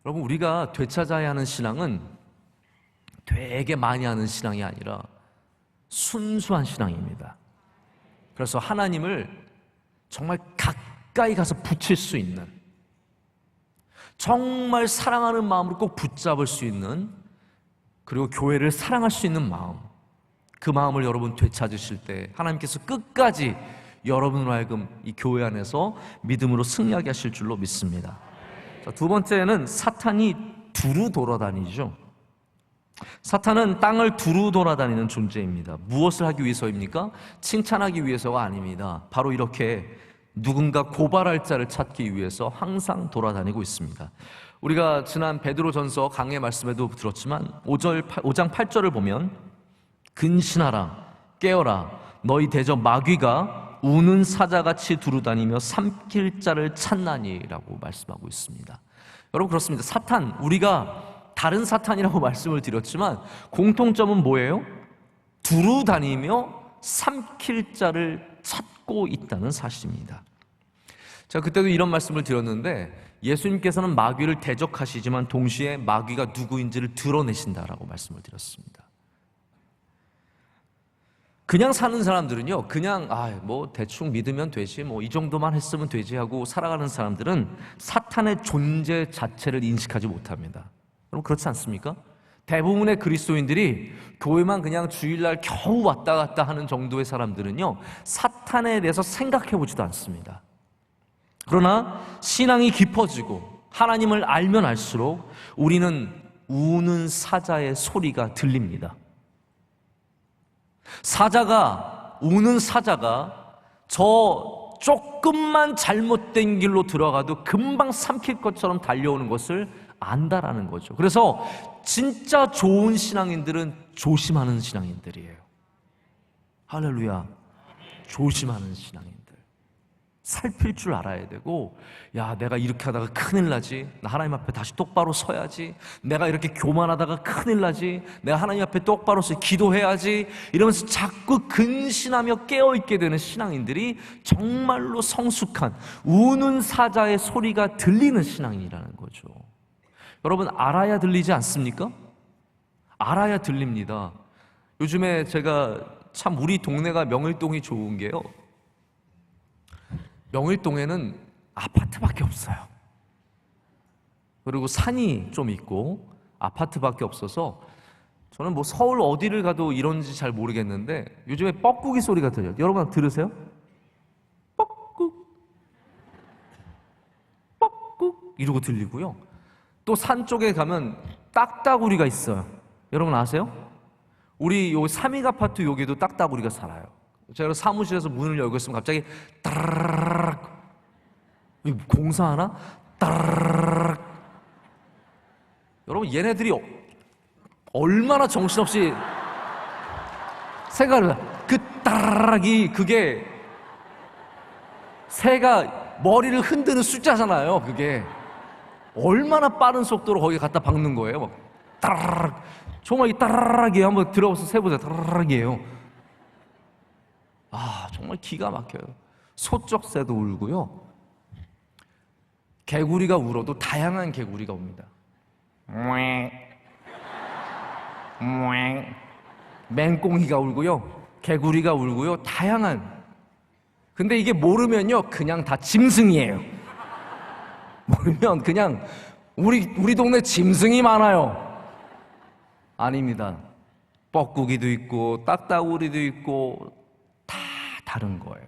여러분 우리가 되찾아야 하는 신앙은 되게 많이 하는 신앙이 아니라 순수한 신앙입니다. 그래서 하나님을 정말 가까이 가서 붙일 수 있는, 정말 사랑하는 마음으로 꼭 붙잡을 수 있는, 그리고 교회를 사랑할 수 있는 마음, 그 마음을 여러분 되찾으실 때 하나님께서 끝까지 여러분으로 하여금 이 교회 안에서 믿음으로 승리하게 하실 줄로 믿습니다. 자, 두 번째는 사탄이 두루 돌아다니죠. 사탄은 땅을 두루 돌아다니는 존재입니다. 무엇을 하기 위해서입니까? 칭찬하기 위해서가 아닙니다. 바로 이렇게 누군가 고발할 자를 찾기 위해서 항상 돌아다니고 있습니다. 우리가 지난 베드로전서 강해 말씀에도 들었지만 5장 8절을 보면 근신하라 깨어라 너희 대적 마귀가 우는 사자같이 두루다니며 삼킬 자를 찾나니라고 말씀하고 있습니다. 여러분 그렇습니다. 사탄, 우리가 다른 사탄이라고 말씀을 드렸지만 공통점은 뭐예요? 두루다니며 삼킬 자를 찾고 있다는 사실입니다. 제가 그때도 이런 말씀을 드렸는데 예수님께서는 마귀를 대적하시지만 동시에 마귀가 누구인지를 드러내신다라고 말씀을 드렸습니다. 그냥 사는 사람들은요, 그냥 뭐 대충 믿으면 되지, 뭐 이 정도만 했으면 되지 하고 살아가는 사람들은 사탄의 존재 자체를 인식하지 못합니다. 여러분 그렇지 않습니까? 대부분의 그리스도인들이 교회만 그냥 주일날 겨우 왔다 갔다 하는 정도의 사람들은요, 사탄에 대해서 생각해 보지도 않습니다. 그러나 신앙이 깊어지고 하나님을 알면 알수록 우리는 우는 사자의 소리가 들립니다. 우는 사자가 저 조금만 잘못된 길로 들어가도 금방 삼킬 것처럼 달려오는 것을 안다라는 거죠. 그래서 진짜 좋은 신앙인들은 조심하는 신앙인들이에요. 할렐루야. 조심하는 신앙인들. 살필 줄 알아야 되고, 야, 내가 이렇게 하다가 큰일 나지. 나 하나님 앞에 다시 똑바로 서야지. 내가 이렇게 교만하다가 큰일 나지. 내가 하나님 앞에 똑바로 서 기도해야지. 이러면서 자꾸 근신하며 깨어있게 되는 신앙인들이 정말로 성숙한 우는 사자의 소리가 들리는 신앙인이라는 거죠. 여러분 알아야 들리지 않습니까? 알아야 들립니다. 요즘에 제가 참 우리 동네가 명일동이 좋은 게요, 명일동에는 아파트밖에 없어요. 그리고 산이 좀 있고 아파트밖에 없어서 저는 뭐 서울 어디를 가도 이런지 잘 모르겠는데 요즘에 뻐꾸기 소리가 들려요. 여러분 들으세요? 뻐꾸 뻐꾸 이러고 들리고요. 또 산 쪽에 가면 딱따구리가 있어요. 여러분 아세요? 우리 요 삼익 아파트 여기도 딱따구리가 살아요. 제가 사무실에서 문을 열고 있으면 갑자기 따르르르, 공사하나? 따르르르. 여러분 얘네들이 얼마나 정신없이 새가 그 따르르르이 그게 새가 머리를 흔드는 숫자잖아요. 그게 얼마나 빠른 속도로 거기 갖다 박는 거예요. 막 따르르르. 정말 이 따르르르이에요. 한번 들어가서 세보세요. 따르르르이에요. 정말 기가 막혀요. 소쩍새도 울고요. 개구리가 울어도 다양한 개구리가 옵니다. 맹꽁이가 울고요. 개구리가 울고요. 다양한. 근데 이게 모르면요, 그냥 다 짐승이에요. 모르면 그냥 우리 동네 짐승이 많아요. 아닙니다. 뻐꾸기도 있고 딱따구리도 있고 다 다른 거예요.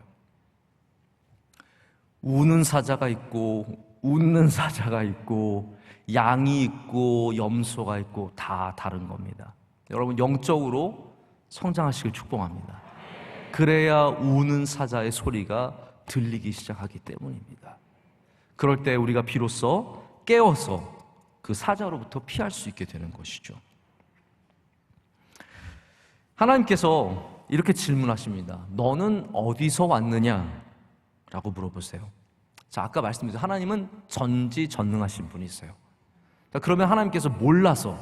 우는 사자가 있고 웃는 사자가 있고 양이 있고 염소가 있고 다 다른 겁니다. 여러분 영적으로 성장하시길 축복합니다. 그래야 우는 사자의 소리가 들리기 시작하기 때문입니다. 그럴 때 우리가 비로소 깨어서 그 사자로부터 피할 수 있게 되는 것이죠. 하나님께서 이렇게 질문하십니다. 너는 어디서 왔느냐? 라고 물어보세요. 자, 아까 말씀드린 하나님은 전지전능하신 분이세요. 그러면 하나님께서 몰라서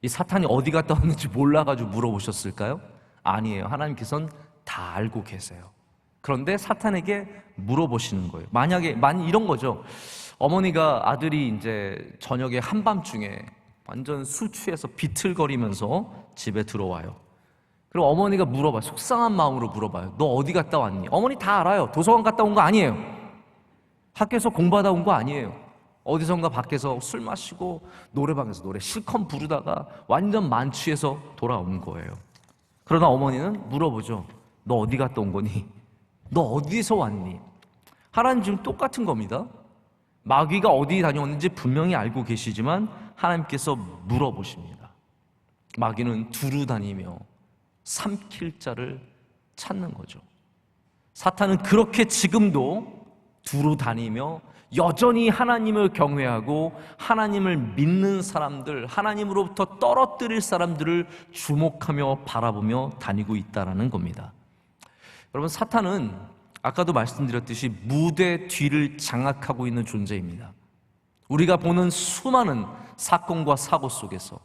이 사탄이 어디 갔다 왔는지 몰라가지고 물어보셨을까요? 아니에요. 하나님께서는 다 알고 계세요. 그런데 사탄에게 물어보시는 거예요. 만약에 이런 거죠. 어머니가 아들이 이제 저녁에 한밤중에 완전 술 취해서 비틀거리면서 집에 들어와요. 그럼 어머니가 물어봐요. 속상한 마음으로 물어봐요. 너 어디 갔다 왔니? 어머니 다 알아요. 도서관 갔다 온 거 아니에요. 학교에서 공부하다 온 거 아니에요. 어디선가 밖에서 술 마시고 노래방에서 노래 실컷 부르다가 완전 만취해서 돌아온 거예요. 그러나 어머니는 물어보죠. 너 어디 갔다 온 거니? 너 어디서 왔니? 하나님 지금 똑같은 겁니다. 마귀가 어디 다녀왔는지 분명히 알고 계시지만 하나님께서 물어보십니다. 마귀는 두루 다니며 삼킬 자를 찾는 거죠. 사탄은 그렇게 지금도 두루 다니며 여전히 하나님을 경외하고 하나님을 믿는 사람들, 하나님으로부터 떨어뜨릴 사람들을 주목하며 바라보며 다니고 있다는 겁니다. 여러분, 사탄은 아까도 말씀드렸듯이 무대 뒤를 장악하고 있는 존재입니다. 우리가 보는 수많은 사건과 사고 속에서,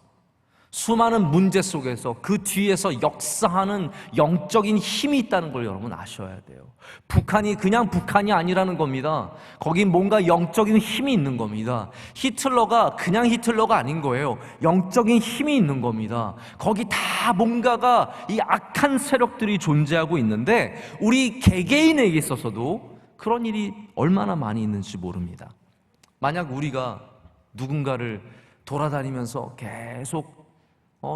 수많은 문제 속에서 그 뒤에서 역사하는 영적인 힘이 있다는 걸 여러분 아셔야 돼요. 북한이 그냥 북한이 아니라는 겁니다. 거긴 뭔가 영적인 힘이 있는 겁니다. 히틀러가 그냥 히틀러가 아닌 거예요. 영적인 힘이 있는 겁니다. 거기 다 뭔가가 이 악한 세력들이 존재하고 있는데 우리 개개인에게 있어서도 그런 일이 얼마나 많이 있는지 모릅니다. 만약 우리가 누군가를 돌아다니면서 계속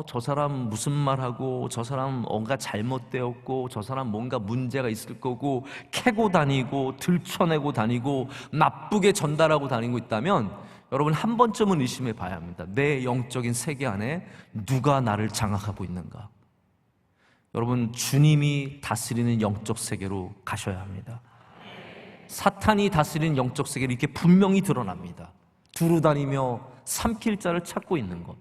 저 사람 무슨 말하고, 저 사람 뭔가 잘못되었고, 저 사람 뭔가 문제가 있을 거고 캐고 다니고 들춰내고 다니고 나쁘게 전달하고 다니고 있다면 여러분 한 번쯤은 의심해 봐야 합니다. 내 영적인 세계 안에 누가 나를 장악하고 있는가? 여러분, 주님이 다스리는 영적 세계로 가셔야 합니다. 사탄이 다스리는 영적 세계로 이렇게 분명히 드러납니다. 두루 다니며 삼킬 자를 찾고 있는 것,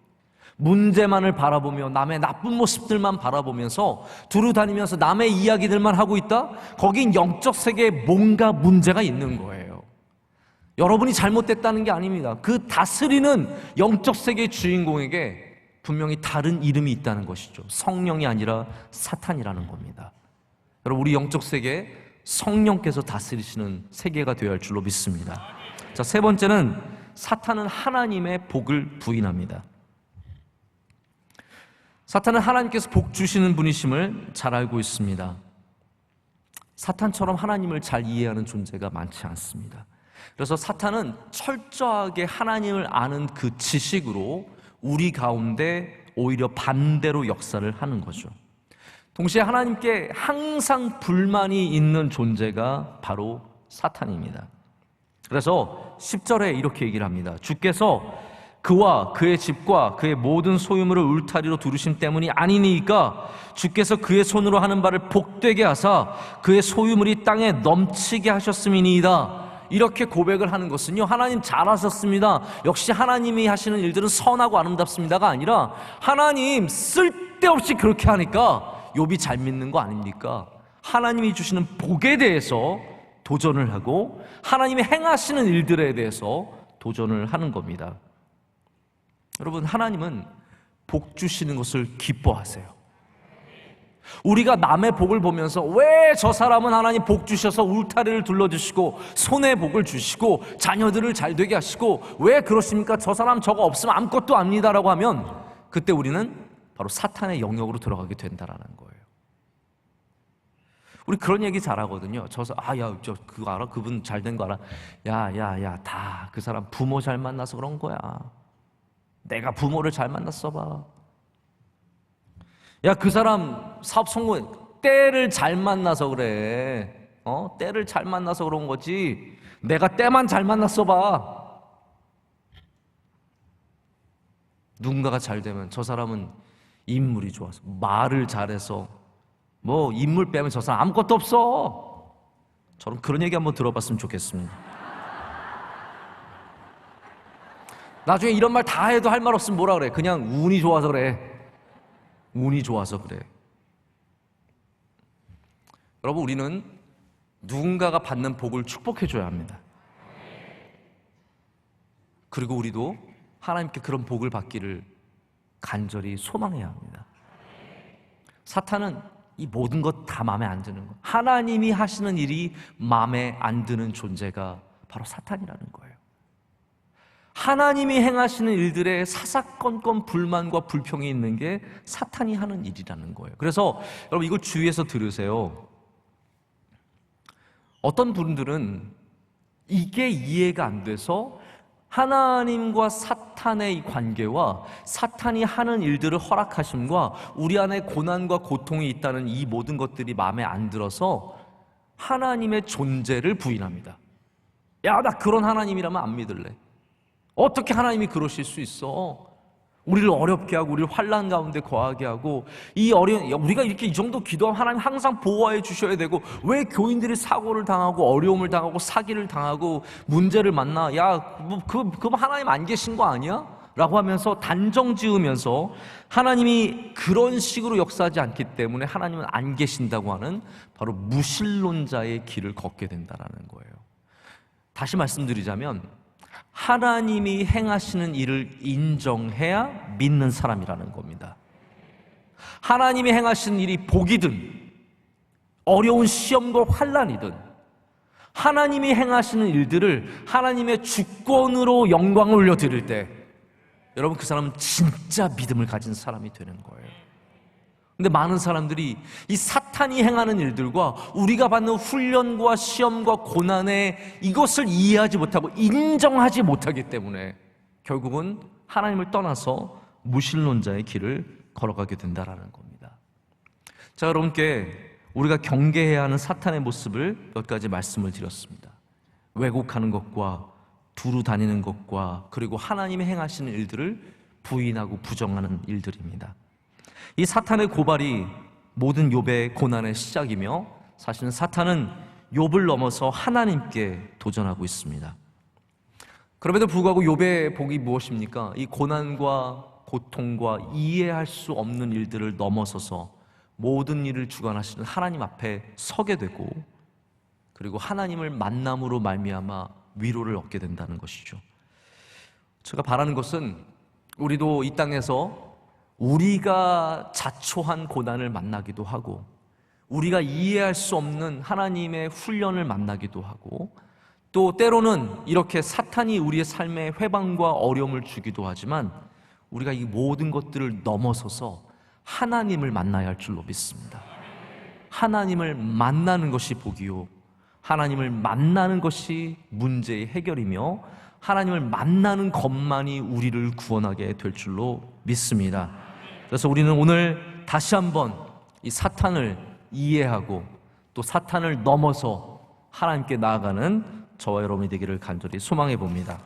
문제만을 바라보며 남의 나쁜 모습들만 바라보면서 두루 다니면서 남의 이야기들만 하고 있다? 거긴 영적 세계에 뭔가 문제가 있는 거예요. 여러분이 잘못됐다는 게 아닙니다. 그 다스리는 영적 세계의 주인공에게 분명히 다른 이름이 있다는 것이죠. 성령이 아니라 사탄이라는 겁니다. 여러분, 우리 영적 세계에 성령께서 다스리시는 세계가 되어야 할 줄로 믿습니다. 자, 세 번째는 사탄은 하나님의 복을 부인합니다. 사탄은 하나님께서 복 주시는 분이심을 잘 알고 있습니다. 사탄처럼 하나님을 잘 이해하는 존재가 많지 않습니다. 그래서 사탄은 철저하게 하나님을 아는 그 지식으로 우리 가운데 오히려 반대로 역사를 하는 거죠. 동시에 하나님께 항상 불만이 있는 존재가 바로 사탄입니다. 그래서 10절에 이렇게 얘기를 합니다. 주께서 그와 그의 집과 그의 모든 소유물을 울타리로 두르심 때문이 아니니까 주께서 그의 손으로 하는 바를 복되게 하사 그의 소유물이 땅에 넘치게 하셨음이니이다. 이렇게 고백을 하는 것은요, 하나님 잘하셨습니다, 역시 하나님이 하시는 일들은 선하고 아름답습니다가 아니라 하나님 쓸데없이 그렇게 하니까 욥이 잘 믿는 거 아닙니까? 하나님이 주시는 복에 대해서 도전을 하고 하나님이 행하시는 일들에 대해서 도전을 하는 겁니다. 여러분, 하나님은 복 주시는 것을 기뻐하세요. 우리가 남의 복을 보면서 왜 저 사람은 하나님 복 주셔서 울타리를 둘러주시고 손에 복을 주시고 자녀들을 잘 되게 하시고 왜 그러십니까? 저 사람 저거 없으면 아무것도 압니다라고 하면 그때 우리는 바로 사탄의 영역으로 들어가게 된다라는 거예요. 우리 그런 얘기 잘하거든요. 저 그거 알아? 그분 잘 된 거 알아? 야, 다 그 사람 부모 잘 만나서 그런 거야. 내가 부모를 잘 만났어 봐. 야, 그 사람 사업 성공, 때를 잘 만나서 그래. 때를 잘 만나서 그런 거지. 내가 때만 잘 만났어 봐. 누군가가 잘 되면 저 사람은 인물이 좋아서, 말을 잘해서, 뭐 인물 빼면 저 사람 아무것도 없어. 저는 그런 얘기 한번 들어봤으면 좋겠습니다. 나중에 이런 말 다 해도 할 말 없으면 뭐라 그래? 그냥 운이 좋아서 그래. 운이 좋아서 그래. 여러분, 우리는 누군가가 받는 복을 축복해줘야 합니다. 그리고 우리도 하나님께 그런 복을 받기를 간절히 소망해야 합니다. 사탄은 이 모든 것 다 마음에 안 드는 거, 하나님이 하시는 일이 마음에 안 드는 존재가 바로 사탄이라는 거예요. 하나님이 행하시는 일들에 사사건건 불만과 불평이 있는 게 사탄이 하는 일이라는 거예요. 그래서 여러분, 이걸 주의해서 들으세요. 어떤 분들은 이게 이해가 안 돼서 하나님과 사탄의 이 관계와 사탄이 하는 일들을 허락하심과 우리 안에 고난과 고통이 있다는 이 모든 것들이 마음에 안 들어서 하나님의 존재를 부인합니다. 야, 나 그런 하나님이라면 안 믿을래. 어떻게 하나님이 그러실 수 있어? 우리를 어렵게 하고 우리를 환난 가운데 거하게 하고 우리가 이렇게 이 정도 기도하면 하나님 항상 보호해 주셔야 되고 왜 교인들이 사고를 당하고 어려움을 당하고 사기를 당하고 문제를 만나 그 하나님 안 계신 거 아니야? 라고 하면서 단정 지으면서 하나님이 그런 식으로 역사하지 않기 때문에 하나님은 안 계신다고 하는 바로 무신론자의 길을 걷게 된다는 거예요. 다시 말씀드리자면 하나님이 행하시는 일을 인정해야 믿는 사람이라는 겁니다. 하나님이 행하시는 일이 복이든 어려운 시험과 환난이든 하나님이 행하시는 일들을 하나님의 주권으로 영광을 올려드릴 때 여러분 그 사람은 진짜 믿음을 가진 사람이 되는 거예요. 근데 많은 사람들이 이 사탄이 행하는 일들과 우리가 받는 훈련과 시험과 고난에 이것을 이해하지 못하고 인정하지 못하기 때문에 결국은 하나님을 떠나서 무신론자의 길을 걸어가게 된다는 겁니다. 자, 여러분께 우리가 경계해야 하는 사탄의 모습을 몇 가지 말씀을 드렸습니다. 왜곡하는 것과 두루 다니는 것과 그리고 하나님이 행하시는 일들을 부인하고 부정하는 일들입니다. 이 사탄의 고발이 모든 욥의 고난의 시작이며 사실은 사탄은 욥을 넘어서 하나님께 도전하고 있습니다. 그럼에도 불구하고 욥의 복이 무엇입니까? 이 고난과 고통과 이해할 수 없는 일들을 넘어서서 모든 일을 주관하시는 하나님 앞에 서게 되고 그리고 하나님을 만남으로 말미암아 위로를 얻게 된다는 것이죠. 제가 바라는 것은 우리도 이 땅에서 우리가 자초한 고난을 만나기도 하고 우리가 이해할 수 없는 하나님의 훈련을 만나기도 하고 또 때로는 이렇게 사탄이 우리의 삶에 회방과 어려움을 주기도 하지만 우리가 이 모든 것들을 넘어서서 하나님을 만나야 할 줄로 믿습니다. 하나님을 만나는 것이 복이요 하나님을 만나는 것이 문제의 해결이며 하나님을 만나는 것만이 우리를 구원하게 될 줄로 믿습니다. 그래서 우리는 오늘 다시 한번 이 사탄을 이해하고 또 사탄을 넘어서 하나님께 나아가는 저와 여러분이 되기를 간절히 소망해 봅니다.